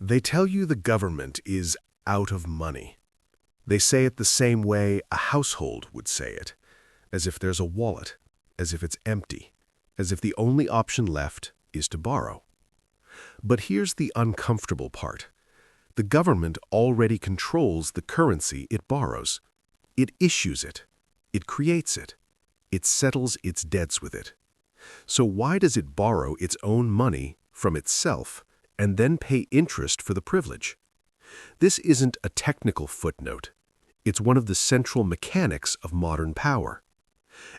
They tell you the government is out of money. They say it the same way a household would say it, as if there's a wallet, as if it's empty, as if the only option left is to borrow. But here's the uncomfortable part. The government already controls the currency it borrows. It issues it. It creates it. It settles its debts with it. So why does it borrow its own money from itself and then pay interest for the privilege? This isn't a technical footnote. It's one of the central mechanics of modern power.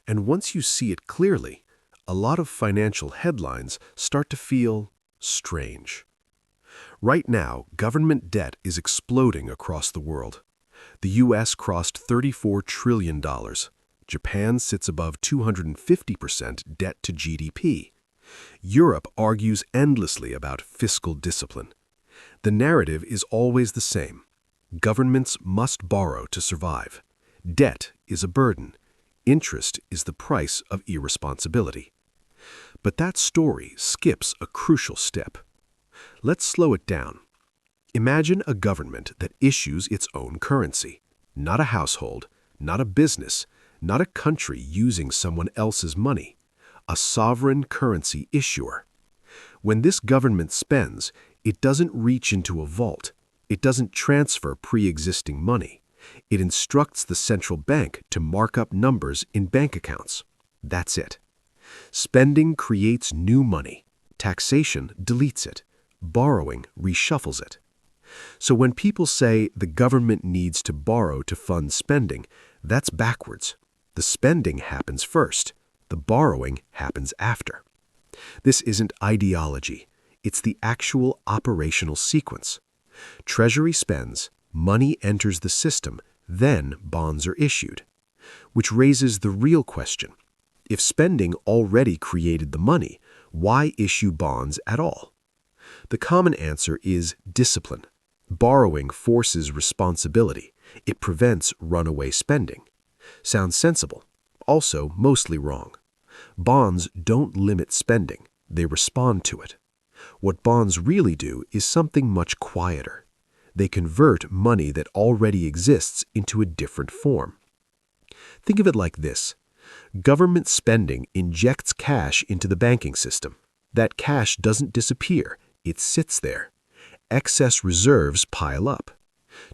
And once you see it clearly, a lot of financial headlines start to feel strange. Right now, government debt is exploding across the world. The U.S. crossed $34 trillion. Japan sits above 250% debt to GDP. Europe argues endlessly about fiscal discipline. The narrative is always the same. Governments must borrow to survive. Debt is a burden. Interest is the price of irresponsibility. But that story skips a crucial step. Let's slow it down. Imagine a government that issues its own currency. Not a household, not a business, not a country using someone else's money. A sovereign currency issuer. When this government spends, it doesn't reach into a vault. It doesn't transfer pre-existing money. It instructs the central bank to mark up numbers in bank accounts. That's it. Spending creates new money. Taxation deletes it. Borrowing reshuffles it. So when people say the government needs to borrow to fund spending, that's backwards. The spending happens first. The borrowing happens after. This isn't ideology. It's the actual operational sequence. Treasury spends, money enters the system, then bonds are issued. Which raises the real question. If spending already created the money, why issue bonds at all? The common answer is discipline. Borrowing forces responsibility. It prevents runaway spending. Sounds sensible. Also mostly wrong. Bonds don't limit spending. They respond to it. What bonds really do is something much quieter. They convert money that already exists into a different form. Think of it like this. Government spending injects cash into the banking system. That cash doesn't disappear. It sits there. Excess reserves pile up.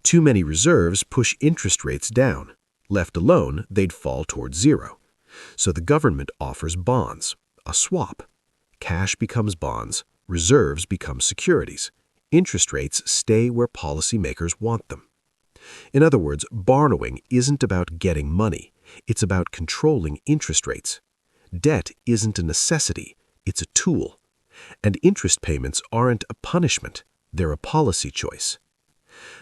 Too many reserves push interest rates down. Left alone, they'd fall towards zero. So the government offers bonds, a swap. Cash becomes bonds, reserves become securities. Interest rates stay where policymakers want them. In other words, borrowing isn't about getting money. It's about controlling interest rates. Debt isn't a necessity. It's a tool. And interest payments aren't a punishment. They're a policy choice.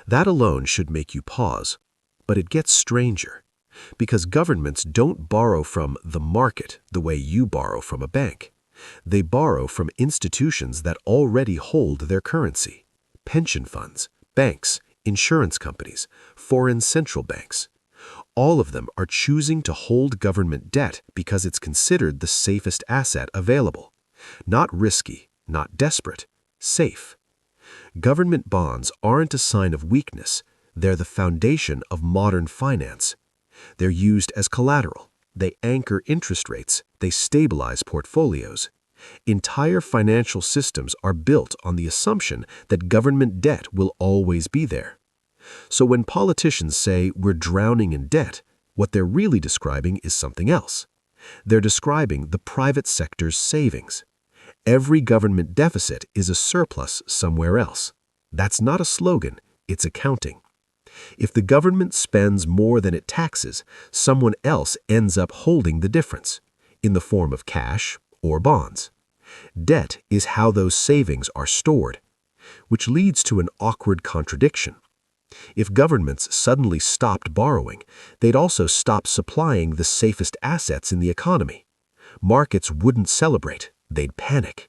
That alone should make you pause. But it gets stranger. Because governments don't borrow from the market the way you borrow from a bank. They borrow from institutions that already hold their currency. Pension funds, banks, insurance companies, foreign central banks. All of them are choosing to hold government debt because it's considered the safest asset available. Not risky, not desperate, safe. Government bonds aren't a sign of weakness. They're the foundation of modern finance. They're used as collateral. They anchor interest rates. They stabilize portfolios. Entire financial systems are built on the assumption that government debt will always be there. So when politicians say we're drowning in debt, what they're really describing is something else. They're describing the private sector's savings. Every government deficit is a surplus somewhere else. That's not a slogan, it's accounting. If the government spends more than it taxes, someone else ends up holding the difference, in the form of cash or bonds. Debt is how those savings are stored, which leads to an awkward contradiction. If governments suddenly stopped borrowing, they'd also stop supplying the safest assets in the economy. Markets wouldn't celebrate, they'd panic.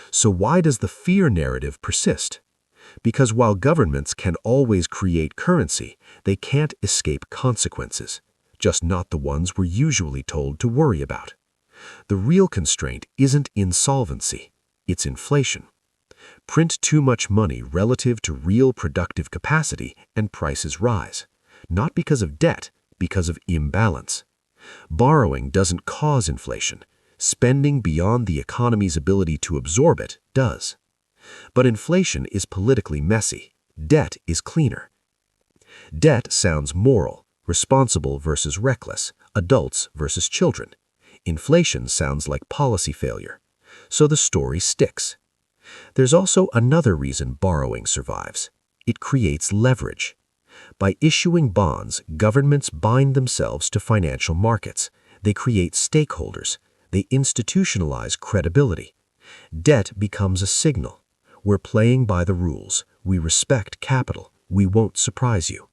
So why does the fear narrative persist? Because while governments can always create currency, they can't escape consequences, just not the ones we're usually told to worry about. The real constraint isn't insolvency, it's inflation. Print too much money relative to real productive capacity and prices rise. Not because of debt, because of imbalance. Borrowing doesn't cause inflation. Spending beyond the economy's ability to absorb it does. But inflation is politically messy. Debt is cleaner. Debt sounds moral, responsible versus reckless, adults versus children. Inflation sounds like policy failure. So the story sticks. There's also another reason borrowing survives. It creates leverage. By issuing bonds, governments bind themselves to financial markets. They create stakeholders. They institutionalize credibility. Debt becomes a signal. We're playing by the rules. We respect capital. We won't surprise you.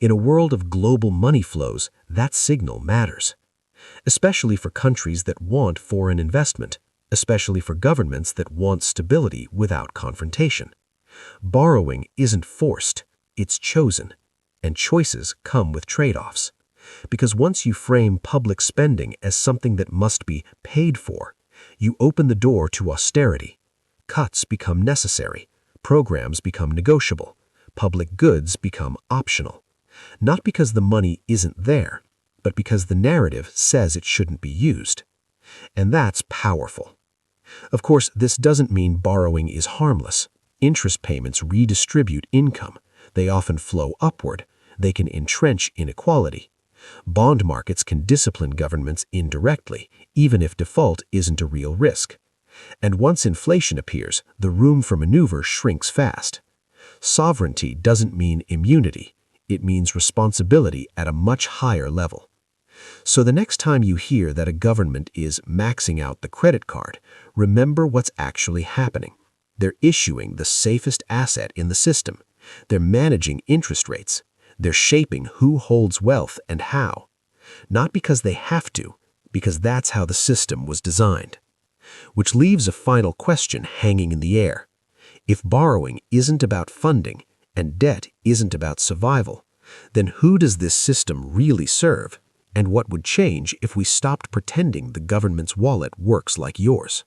In a world of global money flows, that signal matters. Especially for countries that want foreign investment, especially for governments that want stability without confrontation. Borrowing isn't forced, it's chosen. And choices come with trade-offs. Because once you frame public spending as something that must be paid for, you open the door to austerity. Cuts become necessary. Programs become negotiable. Public goods become optional. Not because the money isn't there, but because the narrative says it shouldn't be used. And that's powerful. Of course, this doesn't mean borrowing is harmless. Interest payments redistribute income. They often flow upward. They can entrench inequality. Bond markets can discipline governments indirectly, even if default isn't a real risk. And once inflation appears, the room for maneuver shrinks fast. Sovereignty doesn't mean immunity. It means responsibility at a much higher level. So the next time you hear that a government is maxing out the credit card, remember what's actually happening. They're issuing the safest asset in the system. They're managing interest rates. They're shaping who holds wealth and how. Not because they have to, because that's how the system was designed. Which leaves a final question hanging in the air. If borrowing isn't about funding and debt isn't about survival, then who does this system really serve? And what would change if we stopped pretending the government's wallet works like yours?